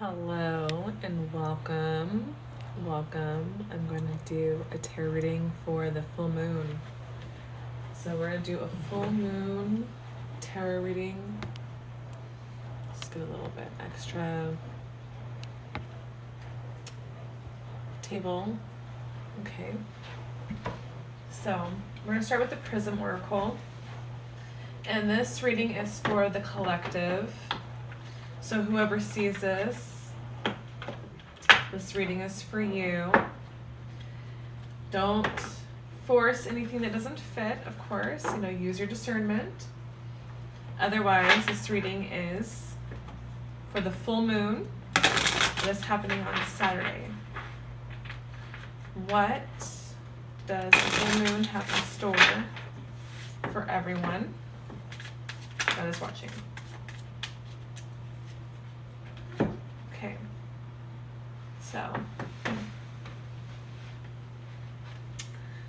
Hello and welcome. Welcome. I'm going to do a tarot reading for the full moon. So we're going to do a full moon tarot reading. Just get a little bit extra table. Okay. So we're going to start with the Prism Oracle. And this reading is for the collective. So whoever sees this reading is for you. Don't force anything that doesn't fit, of course. Use your discernment. Otherwise, this reading is for the full moon that is happening on Saturday. What does the full moon have in store for everyone that is watching? Okay, so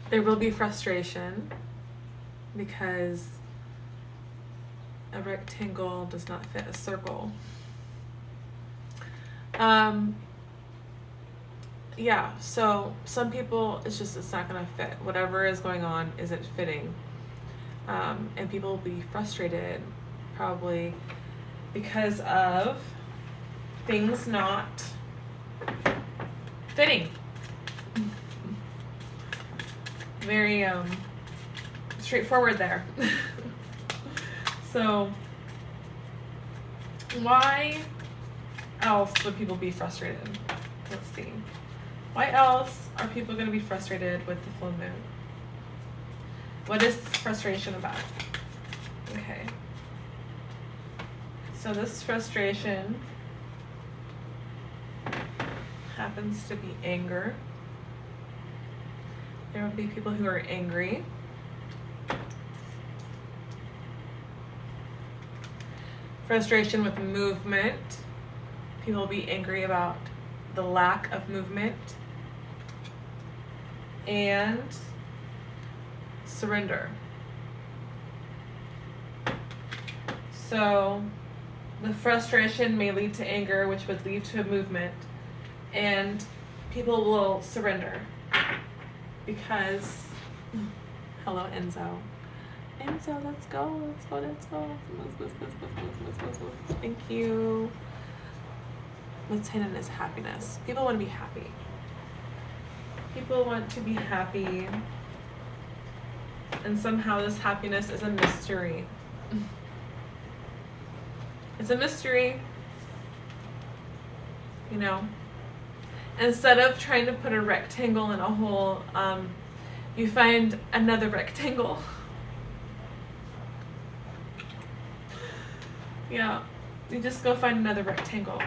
there will be frustration because a rectangle does not fit a circle. Yeah, so some people, it's not gonna fit. Whatever is going on isn't fitting. And people will be frustrated probably because of things not fitting. Very straightforward there. So why else would people be frustrated? Let's see. Why else are people going to be frustrated with the full moon? What is this frustration about? Okay. So this frustration happens to be anger. There will be people who are angry. Frustration with movement. People will be angry about the lack of movement. And surrender. So the frustration may lead to anger, which would lead to a movement. And people will surrender because, hello Enzo. Enzo, let's go. Thank you. Let's hit in his happiness. People want to be happy. People want to be happy. And somehow this happiness is a mystery. It's a mystery. Instead of trying to put a rectangle in a hole, you find another rectangle. Yeah, you just go find another rectangle.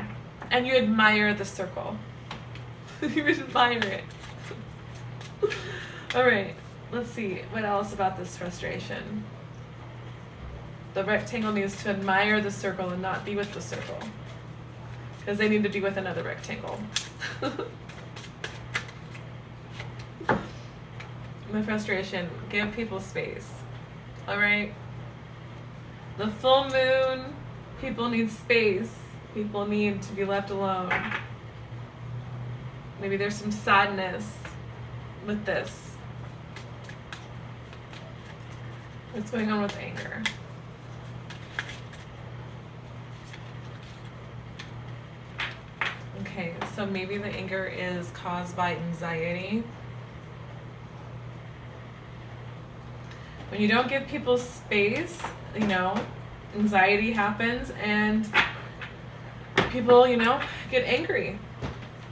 And you admire the circle. You admire it. All right, let's see. What else about this frustration? The rectangle needs to admire the circle and not be with the circle, because they need to be with another rectangle. The frustration, give people space. All right. The full moon, people need space. People need to be left alone. Maybe there's some sadness with this. What's going on with anger? Okay, so maybe the anger is caused by anxiety. When you don't give people space, anxiety happens and people, get angry.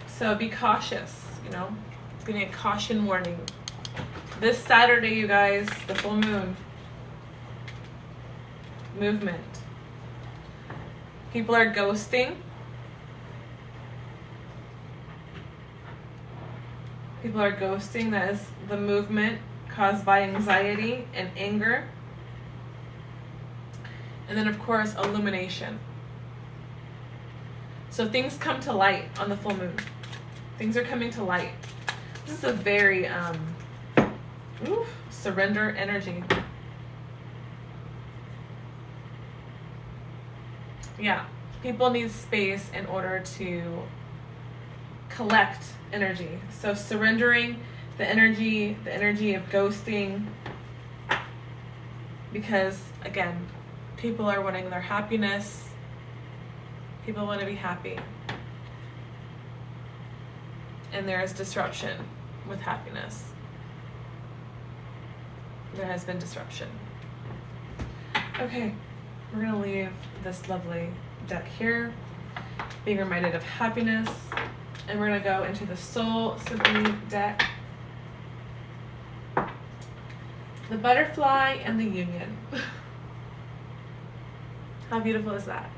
So be cautious, It's gonna be a caution warning. This Saturday, you guys, the full moon. Movement. People are ghosting. People are ghosting. That is the movement caused by anxiety and anger. And then, of course, illumination. So things come to light on the full moon. Things are coming to light. This is a very surrender energy. Yeah. people need space in order to collect energy. So surrendering the energy of ghosting, because again, people are wanting their happiness. People want to be happy. And there is disruption with happiness. There has been disruption. Okay, we're going to leave this lovely deck here, being reminded of happiness. And we're going to go into the Soul Symphony deck. The Butterfly and the Union. How beautiful is that?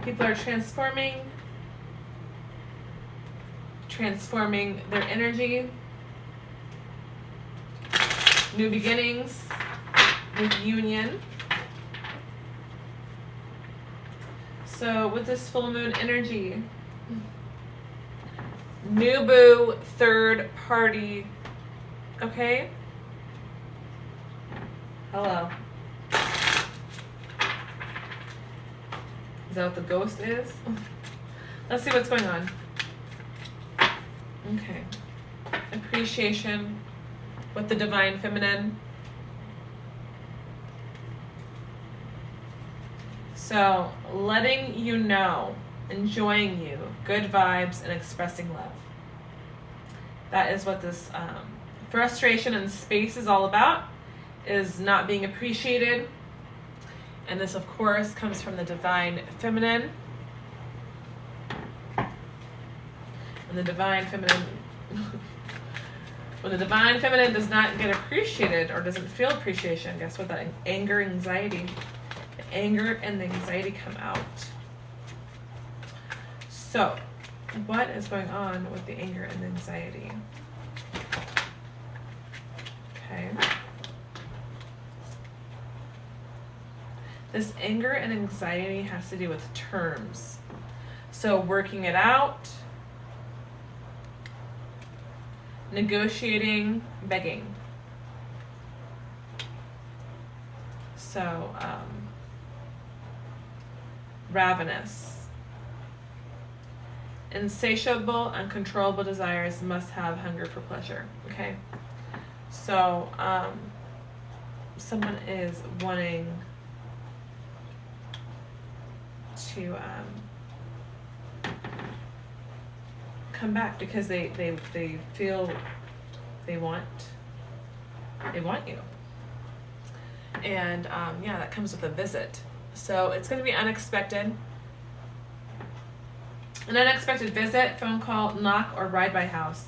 People are transforming their energy. New beginnings with union. So with this full moon energy, new boo, third party, okay? Hello. Is that what the ghost is? Let's see what's going on. Okay. Appreciation with the divine feminine. So, letting you know, enjoying you, good vibes, and expressing love. That is what this frustration and space is all about, is not being appreciated. And this, of course, comes from the divine feminine. When the divine feminine does not get appreciated or doesn't feel appreciation, guess what? That anger, anxiety. The anger and the anxiety come out. So, what is going on with the anger and the anxiety? Okay. This anger and anxiety has to do with terms. So working it out, negotiating, begging. So, ravenous. Insatiable, uncontrollable desires must have hunger for pleasure. Okay? So, someone is wanting to come back because they feel they want you. And yeah, that comes with a visit. So it's going to be unexpected. An unexpected visit, phone call, knock, or ride by house.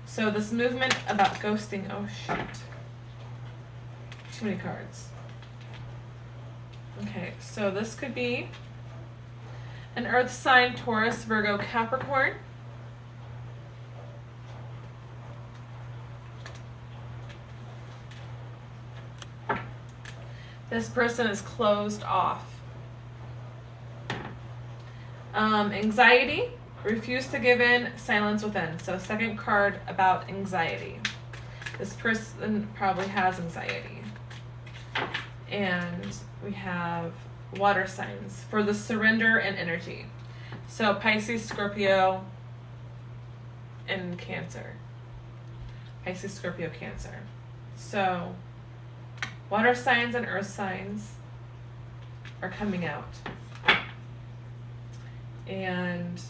So this movement about ghosting, oh shoot. Too many cards. Okay, so this could be an earth sign, Taurus, Virgo, Capricorn. This person is closed off. Anxiety, refuse to give in, silence within. So second card about anxiety. This person probably has anxiety. And we have water signs for the surrender and energy. So Pisces, Scorpio, and Cancer. Pisces, Scorpio, Cancer. So water signs and earth signs are coming out. And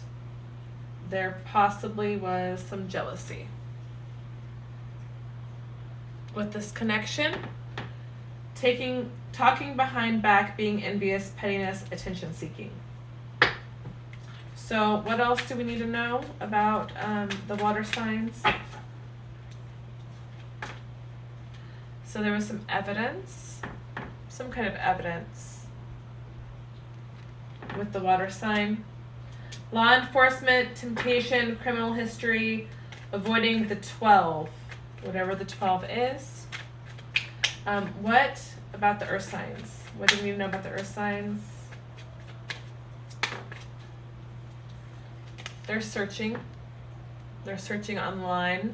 there possibly was some jealousy with this connection. Talking behind back, being envious, pettiness, attention seeking. So what else do we need to know about the water signs? So there was some evidence, some kind of evidence with the water sign. Law enforcement, temptation, criminal history, avoiding the 12, whatever the 12 is. What about the earth signs? What do we need to know about the earth signs? They're searching. They're searching online.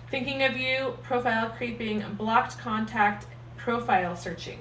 Thinking of you, profile creeping, blocked contact, profile searching.